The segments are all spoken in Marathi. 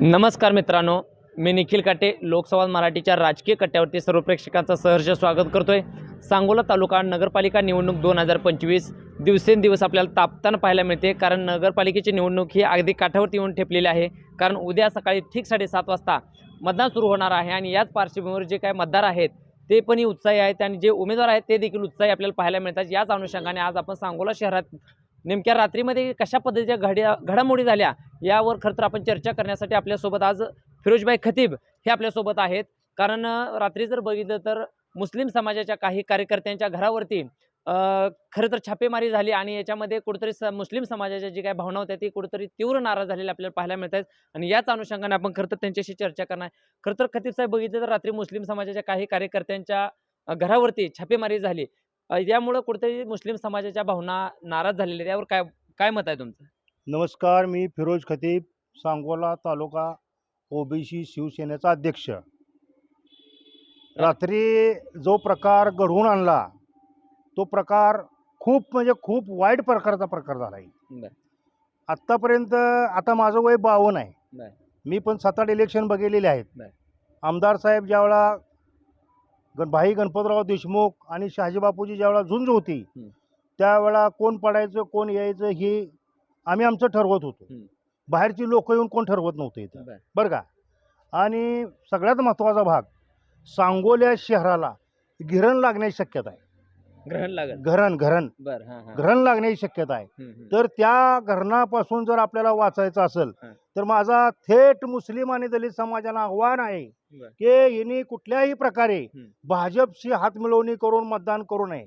नमस्कार मित्रांनो, मी निखिल काटे लोकसंवाद मराठीच्या राजकीय कट्ट्यावरती सर्व प्रेक्षकांचं सहर्ष स्वागत करतोय। सांगोला तालुका नगरपालिका निवडणूक 2025 दिवसेंदिवस आपल्याला तापताना पाहायला मिळते, कारण नगरपालिकेची निवडणूक ही अगदी काठावरती येऊन ठेपलेली आहे। कारण उद्या सकाळी ठीक 7:30 वाजता मतदान सुरू होणार आहे आणि याच पार्श्वभूमीवर जे काही मतदार आहेत ते पण उत्साही आहेत आणि जे उमेदवार आहेत ते देखील उत्साही आपल्याला पाहायला मिळतात। याच अनुषंगाने आज आपण सांगोला शहरात नेमक्या रात्रीमध्ये कशा पद्धतीच्या घडामोडी झाल्या यावर खरं तर आपण चर्चा करण्यासाठी आपल्यासोबत आज फिरोजभाई खतीब हे आपल्यासोबत आहेत। कारण रात्री जर बघितलं तर मुस्लिम समाजाच्या काही कार्यकर्त्यांच्या घरावरती खरं तर छापेमारी झाली आणि याच्यामध्ये कुठेतरी मुस्लिम समाजाच्या जी काही भावना होत्या ती कुठेतरी तीव्र नाराज झालेल्या आपल्याला पाहायला मिळत आहेत आणि याच अनुषंगाने आपण खरं तर त्यांच्याशी चर्चा करणार। खरं तर खतीब साहेब, बघितलं तर रात्री मुस्लिम समाजाच्या काही कार्यकर्त्यांच्या घरावरती छापेमारी झाली, यामुळे कुठेतरी मुस्लिम समाजाच्या भावना नाराज झालेल्या, यावर काय काय मत आहे तुमचं? नमस्कार, मी फिरोज खतीब, सांगोला तालुका ओबीसी शिवसेनेचा अध्यक्ष। रात्री जो प्रकार घडवून आणला तो प्रकार खूप वाईट प्रकारचा प्रकार झाला आहे। आत्तापर्यंत आता माझं वय 52 आहे। मी पण 7-8 इलेक्शन बघितलेले आहेत। आमदार साहेब ज्यावेळा भाई गणपतराव देशमुख आणि शहाजी बापूजी ज्यावेळा झुंज होती त्यावेळा कोण पडायचं कोण यायचं हे आम्ही आमचं ठरवत होतो। बाहेरची लोक येऊन कोण ठरवत नव्हते इथं, बरं का। आणि सगळ्यात महत्त्वाचा भाग, सांगोला शहराला गिरण लागण्याची शक्यता आहे। घरण लागण्याची शक्यता आहे। तर त्या घरणापासून जर आपल्याला वाचायचं असेल तर माझा थेट मुस्लिम आणि दलित समाजाला आव्हान आहे की यांनी कुठल्याही प्रकारे भाजपशी हातमिळवणी करून मतदान करू नये।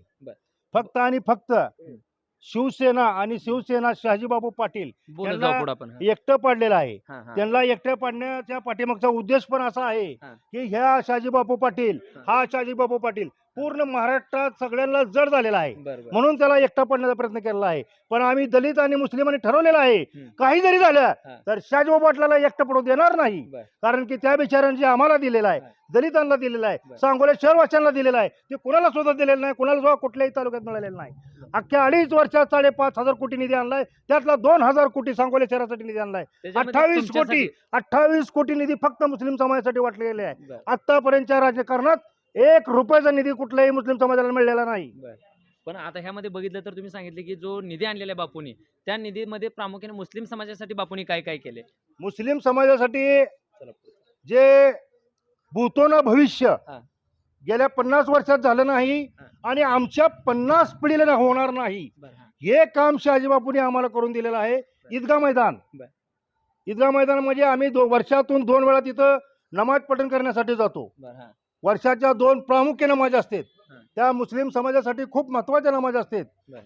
फक्त आणि फक्त शिवसेना आणि शिवसेना शहाजीबापू पाटील एकटं पाडलेलं आहे। त्यांना एकटं पाडण्याच्या पाठीमागचा उद्देश पण असा आहे की ह्या शहाजीबापू पाटील पूर्ण महाराष्ट्रात सगळ्यांना जड झालेला आहे, म्हणून त्याला एकटा पाडण्याचा प्रयत्न केलेला आहे। पण आम्ही दलित आणि मुस्लिमांनी ठरवलेलं आहे काही जरी झालं तर शहाजीबापू पाटलाला एकटं पडू देणार नाही। कारण की त्या बिचाऱ्यांनी आम्हाला दिलेलं आहे, दलितांना दिलेलं आहे, सांगोला शहरवाशांना दिलेलं आहे, ते कुणाला सुद्धा दिलेलं नाही, कुणाला सुद्धा कुठल्याही तालुक्यात मिळालेलं नाही। अख्ख्या 2.5 वर्षात 5,500 कोटी निधी आणलाय, त्यातला 2,000 कोटी सांगोला शहरासाठी निधी आणलाय। 28 कोटी निधी फक्त मुस्लिम समाजासाठी वाटले गेले आहे। आतापर्यंतच्या राजकारणात 1 रुपयाचा निधी कुठल्याही मुस्लिम समाजाला मिळालेला नाही। पण आता ह्यामध्ये बघितलं तर तुम्ही सांगितले की जो निधी आणलेला आहे बापूंनी, त्या निधीमध्ये प्रामुख्याने मुस्लिम समाजासाठी बापूंनी काय काय केले? मुस्लिम समाजासाठी जे भूतोन भविष्य गेल्या 50 वर्षात झालं नाही आणि आमच्या 50 पिढीला होणार नाही, हे काम शहाजीबापूंनी आम्हाला करून दिलेलं आहे। ईदगाह मैदान म्हणजे आम्ही वर्षातून 2 वेळा तिथं नमाज पठण करण्यासाठी जातो। वर्षाच्या 2 प्रामुख्य नमाज असतात, त्या मुस्लिम समाजासाठी खूप महत्त्वाच्या नमाज असतात।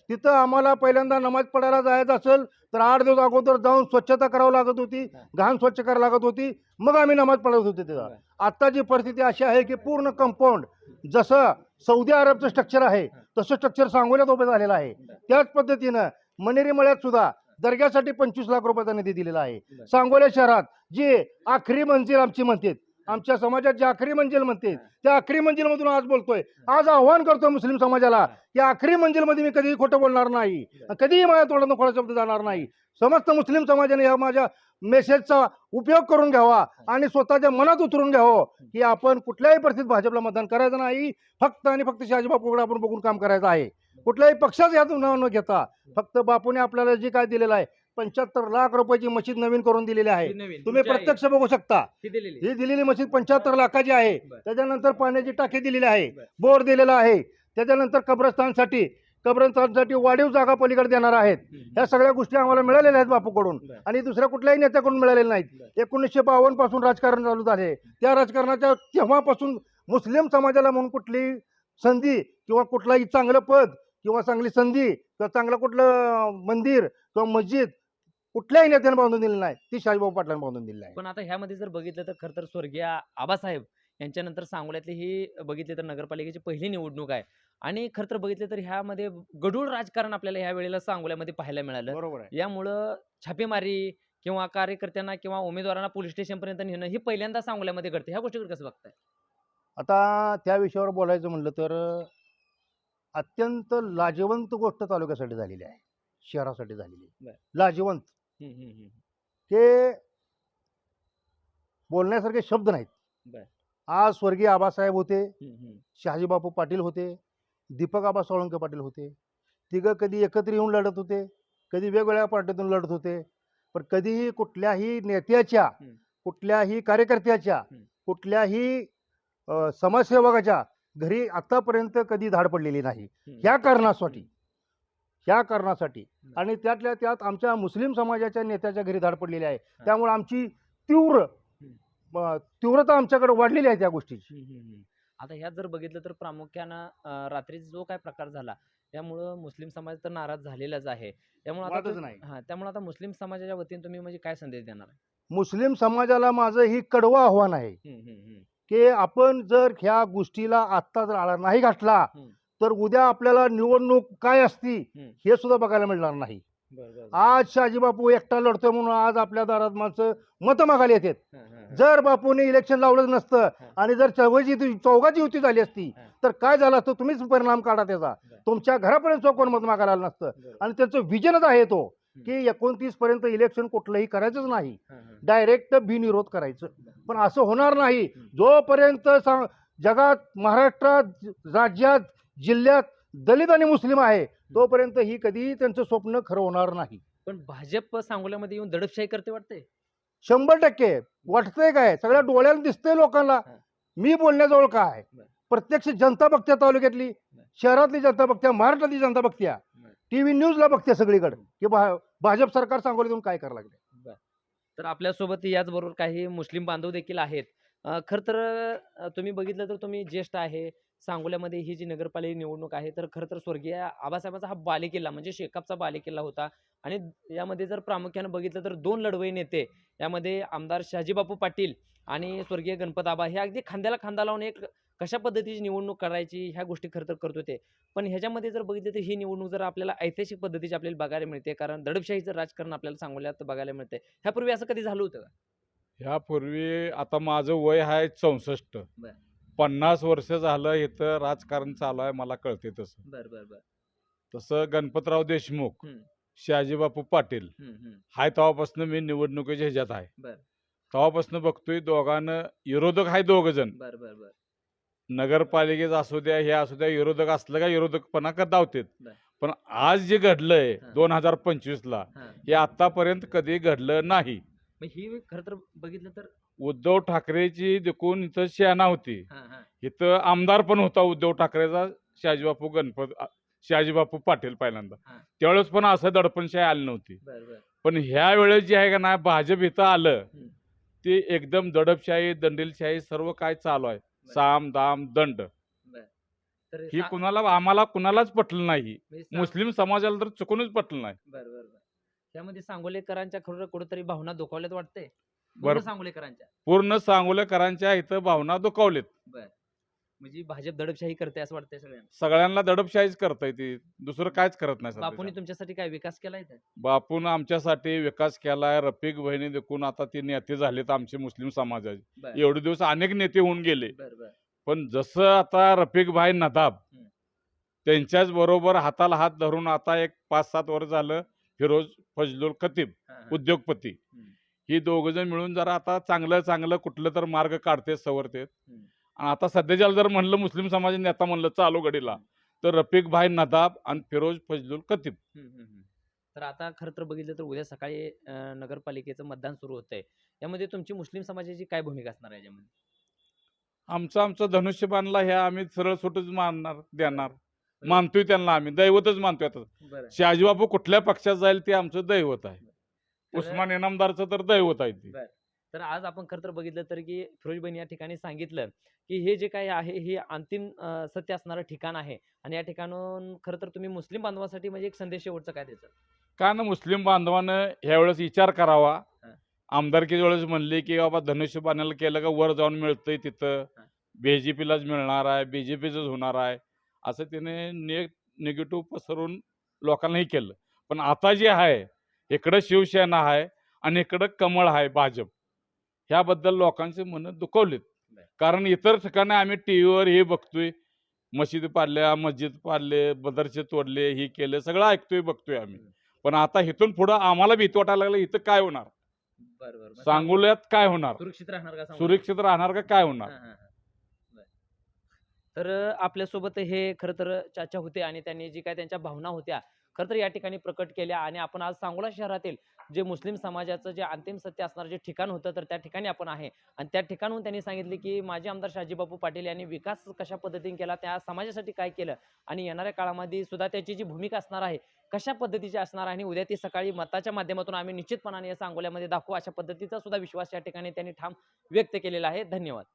तिथं आम्हाला पहिल्यांदा नमाज पडायला जायचं असेल तर 8 दिवस अगोदर जाऊन स्वच्छता करावी लागत होती, घाण स्वच्छ करावी लागत होती, मग आम्ही नमाज पडत होतो तिथं। आत्ताची परिस्थिती अशी आहे की पूर्ण कंपाऊंड जसं सौदी अरबचं स्ट्रक्चर आहे तसं स्ट्रक्चर सांगोल्यात उभं झालेलं आहे। त्याच पद्धतीनं मनेरी मळ्यात सुद्धा दर्ग्यासाठी 25 लाख रुपयाचा निधी दिलेला आहे। सांगोला शहरात जी आखरी मंजिल आमची म्हणतात, आमच्या समाजात जी आखरी मंजिल म्हणते त्या आखरी मंजिल मधून आज बोलतोय। आज आव्हान करतो मुस्लिम समाजाला की आखरी मंजिल मध्ये मी कधीही खोटं बोलणार नाही, कधीही माझ्या तोंडातून खोटा शब्द जाणार नाही। समस्त मुस्लिम समाजाने या माझ्या मेसेजचा उपयोग करून घ्यावा आणि स्वतःच्या मनात उतरून घ्यावं की आपण कुठल्याही परिस्थितीत भाजपला मतदान करायचं नाही, फक्त आणि फक्त शहाजीबापूकडे आपण बघून काम करायचं आहे। कुठल्याही पक्षाचं यातून नाव न घेता फक्त बापूने आपल्याला जे काय दिलेलं आहे, 75 लाख रुपयाची मशीद नवीन करून दिलेली आहे। तुम्ही प्रत्यक्ष बघू शकता, ही दिलेली मशीद 75 लाखाची आहे। त्याच्यानंतर पाण्याची टाकी दिलेली आहे, बोर दिलेला आहे। त्याच्यानंतर कब्रस्तानसाठी वाढीव जागा पलीकडे देणार आहेत। ह्या सगळ्या गोष्टी आम्हाला मिळालेल्या आहेत बापूकडून आणि दुसऱ्या कुठल्याही नेत्याकडून मिळालेल्या नाहीत। 1952 पासून राजकारण चालू झाले, त्या राजकारणाच्या तेव्हापासून मुस्लिम समाजाला म्हणून कुठली संधी किंवा कुठलाही चांगलं पद किंवा चांगली संधी किंवा चांगलं कुठलं मंदिर किंवा मस्जिद कुठल्याही नेत्याने बांधून दिलेलं नाही, ती शहाजीबापू पाटलांनी बांधून दिलेलं आहे। पण आता ह्यामध्ये जर बघितलं तर खरं तर स्वर्गीय आबासाहेब यांच्यानंतर सांगोल्यातली ही बघितली तर नगरपालिकेची पहिली निवडणूक आहे आणि खरं तर बघितलं तर ह्यामध्ये गढूळ राजकारण आपल्याला ह्या वेळेला सांगोल्यामध्ये पाहायला मिळालं। बरोबर आहे। यामुळं छापेमारी किंवा कार्यकर्त्यांना किंवा उमेदवारांना पोलीस स्टेशन पर्यंत नेणं ही पहिल्यांदा सांगोल्यामध्ये घडते, ह्या गोष्टीकडे कसं बघताय? आता त्या विषयावर बोलायचं म्हणलं तर अत्यंत लाजवंत गोष्ट तालुक्यासाठी झालेली आहे, शहरासाठी झालेली लाजवंत। की बोलण्यासारखे शब्द नाहीत. बर. आज स्वर्गीय आबासाहेब होते, हम्म, हम्म. शहाजीबापू पाटील होते, दीपक आबा सोळंके पाटील होते. तिघं कधी एकत्र येऊन लढत होते, कधी वेगवेगळ्या पार्टीतून लढत होते. पण कधीही कुठल्याही नेत्याच्या, हम्म. कुठल्याही कार्यकर्त्याच्या, हम्म. कुठल्याही समाजसेवकाच्या घरी आतापर्यंत कधी धाड पडलेली नाही. हम्म. ह्या कारणासाठी आणि त्यातल्या त्यात आमच्या मुस्लिम समाजाच्या नेत्याच्या घरी धाड पडलेली आहे. त्यामुळे आमची तीव्रता आमच्याकडे वाढलेली आहे त्या गोष्टीची. आता ह्यात जर बघितलं तर प्रामुख्यानं रात्री जो काय प्रकार झाला त्यामुळं मुस्लिम समाज तर नाराज झालेलाच आहे. त्यामुळे आता वादच नाही. त्यामुळे आता मुस्लिम समाजाच्या वतीने तुम्ही म्हणजे काय संदेश देणार आहे? मुस्लिम समाजाला माझं ही कडवं आव्हान आहे की आपण जर ह्या गोष्टीला आत्ता जर आळा नाही घातला हम्म. तर उद्या आपल्याला निवडणूक काय असती हम्म. हे सुद्धा बघायला मिळणार नाही. बरं. आज शहाजीबापू एकटा लढतोय म्हणून आज आपल्या दारात माणसं मतं मागायला येतात. जर बापूने इलेक्शन लावलं नसतं आणि जर चौघाची युती झाली असती तर काय झालं असतं तुम्हीच परिणाम काढा त्याचा. तुमच्या घरापर्यंत कोण मत मागायला आलं नसतं. आणि त्यांचं विजनच आहे तो की 29 पर्यंत इलेक्शन कुठलंही करायचंच नाही, डायरेक्ट बिनविरोध करायचं. पण असं होणार नाही जोपर्यंत जगात, महाराष्ट्रात, राज्यात, जिल्ह्यात दलित आणि मुस्लिम आहे तोपर्यंत ही कधी त्यांचं स्वप्न खरं होणार नाही. पण भाजप सांगोल्यामध्ये येऊन दडपशाही करते वाटते. 100% वाटतंय काय, सगळ्या डोळ्याला दिसतंय लोकांना. मी बोलण्याजवळ काय, प्रत्यक्ष जनता बघत्या, तालुक्यातली, शहरातली जनता बघत्या, महाराष्ट्रातली जनता बघत्या, टीव्ही न्यूजला बघते सगळीकडे की भाजप सरकार सांगोलीतून काय करायला लागले. तर आपल्यासोबत याचबरोबर काही मुस्लिम बांधव देखील आहेत. खरं तर तुम्ही बघितलं तर तुम्ही ज्येष्ठ आहे. सांगोल्यामध्ये ही जी नगरपालिका निवडणूक आहे तर खरं तर स्वर्गीय आबासाहेबांचा हा बालेकिल्ला म्हणजे शेकापचा बालेकिल्ला होता. आणि यामध्ये जर प्रामुख्यानं बघितलं तर 2 लढवई नेते, यामध्ये आमदार शहाजीबापू पाटील आणि स्वर्गीय गणपत आबा हे अगदी खांद्याला खांदा लावून एक कशा पद्धतीची निवडणूक करायची ह्या गोष्टी खरं तर करत होते. पण ह्याच्यामध्ये जर बघितलं तर ही निवडणूक जर आपल्याला ऐतिहासिक पद्धतीची आपल्याला बघायला मिळते, कारण दडपशाहीचं राजकारण आपल्याला सांगोल्यात बघायला मिळते. ह्यापूर्वी असं कधी झालं होतं का? ह्यापूर्वी आता माझं वय आहे 64. बर. 50 वर्ष झालं इथं राजकारण चालू आहे, मला कळते तसं. बर. तसं गणपतराव देशमुख, हम्म. शहाजीबापू पाटील हाय तेव्हापासून मी निवडणुकीच्या ह्याच्यात आहे. बर. तेव्हापासून बघतोय दोघांना विरोधक आहे, 2 जण. बर. नगरपालिकेत असू द्या, हे असू द्या, विरोधक असलं का विरोधकपणा दावतेत. बर. पण आज जे घडलंय हा. 2025 ला हे आतापर्यंत कधी घडलं नाही. मग ही खरं तर बघितलं तर उद्धव ठाकरेची देखून इथं सेना होती. इथं आमदार पण होता उद्धव ठाकरेचा, शहाजीबापू पाटील पहिल्यांदा. त्यावेळेस पण असं दडपणशाही आली नव्हती. पण ह्या वेळेस जे आहे का नाही, भाजप इथं आलं ते एकदम दडपशाही, दंडेलशाही सर्व काय चालू आहे. साम दाम दंड ही आम्हाला कुणालाच पटलं नाही. मुस्लिम समाजाला तर चुकूनच पटलं नाही. त्यामध्ये सांगोलेकरांच्या खरं कुठेतरी भावना दुखावल्यात वाटते. बरं. पूर्ण सांगोलेकरांच्या इथं भावना दुखावलेत. म्हणजे भाजप दडपशाही करते असं वाटतंय सगळ्यांना. सगळ्यांना दडपशाहीच करता येते, दुसरं कायच करत नाही. बापूंनी तुमच्यासाठी काय विकास केलाय? बापून आमच्यासाठी विकास केलाय. रफिक बहिणी देखून आता ते नेते झालेत आमचे मुस्लिम समाजाचे. एवढे दिवस अनेक नेते होऊन गेले. पण जसं आता रफिक भाई नदाब त्यांच्याच बरोबर हाताला हात धरून आता एक 5-7 वर्ष झालं फिरोज फजलुल खतीब उद्योगपती ही 2 जण मिळून जरा आता चांगलं कुठलं तर मार्ग काढते, सवरते. आता सध्याच्या जर म्हणलं मुस्लिम समाज नेता म्हणलं चालू घडीला तर रफिक भाई नदाब आणि फिरोज फजलुल खतीब. तर आता खरं तर बघितलं तर उद्या सकाळी नगरपालिकेचं मतदान सुरू होतंय. यामध्ये तुमची मुस्लिम समाजाची काय भूमिका असणार आहे याच्यामध्ये? आमचं धनुष्यबाणला ह्या आम्ही सरळ सुटच देणार. मानतोय त्यांना, आम्ही दैवतच मानतोय. आता शहाजीबापू कुठल्या पक्षात जाईल ते आमचं दैवत आहे. उस्मान इनामदारचं तर दैवत आहे ते. तर आज आपण खरं तर बघितलं तर की फिरोजबाई या ठिकाणी सांगितलं की हे जे काही आहे हे अंतिम सत्य असणारं ठिकाण आहे आणि या ठिकाणून खरं तर तुम्ही मुस्लिम बांधवासाठी म्हणजे एक संदेश शेवटचा काय द्यायचा? का ना मुस्लिम बांधवानं ह्यावेळेस विचार करावा. आमदारकीच्या वेळेस म्हणले की बाबा धनुष्यबाणाला केलं का वर जाऊन मिळतंय, तिथं बीजेपीलाच मिळणार आहे, बीजेपीच होणार आहे असं त्याने निगेटिव्ह पसरून लोकांनाही केलं. पण आता जे आहे इकडं शिवसेना आहे आणि इकडं कमळ आहे भाजप. ह्याबद्दल लोकांचे मन दुखवलेत. कारण इतर ठिकाणी आम्ही टीव्हीवर हे बघतोय, मशिदी पाडल्या, मस्जिद पाडले, मदरसे तोडले, हे केले, सगळं ऐकतोय बघतोय आम्ही. पण आता इथून पुढं आम्हाला भीती वाटायला लागलं इथं काय होणार. सांगोल्यात काय होणार, सुरक्षित राहणार का सांगोला? सुरक्षित राहणार का काय होणार. बरं. तर आपल्यासोबत हे खरं तर चाचा होते आणि त्यांनी जी काय त्यांच्या भावना होत्या खरं तर या ठिकाणी प्रकट केल्या आणि आपण आज सांगोला शहरातील जे मुस्लिम समाजाचं जे अंतिम सत्य असणार जे ठिकाण होतं तर त्या ठिकाणी आपण आहे आणि त्या ठिकाणून त्यांनी सांगितले की माजी आमदार शहाजीबापू पाटील यांनी विकास कशा पद्धतीने केला, त्या समाजासाठी काय केलं आणि येणाऱ्या काळामध्ये सुद्धा त्याची जी भूमिका असणार आहे कशा पद्धतीची असणार आहे आणि उद्या ती सकाळी मताच्या माध्यमातून आम्ही निश्चितपणाने या सांगोल्यामध्ये दाखवू अशा पद्धतीचा सुद्धा विश्वास या ठिकाणी त्यांनी ठाम व्यक्त केलेला आहे. धन्यवाद.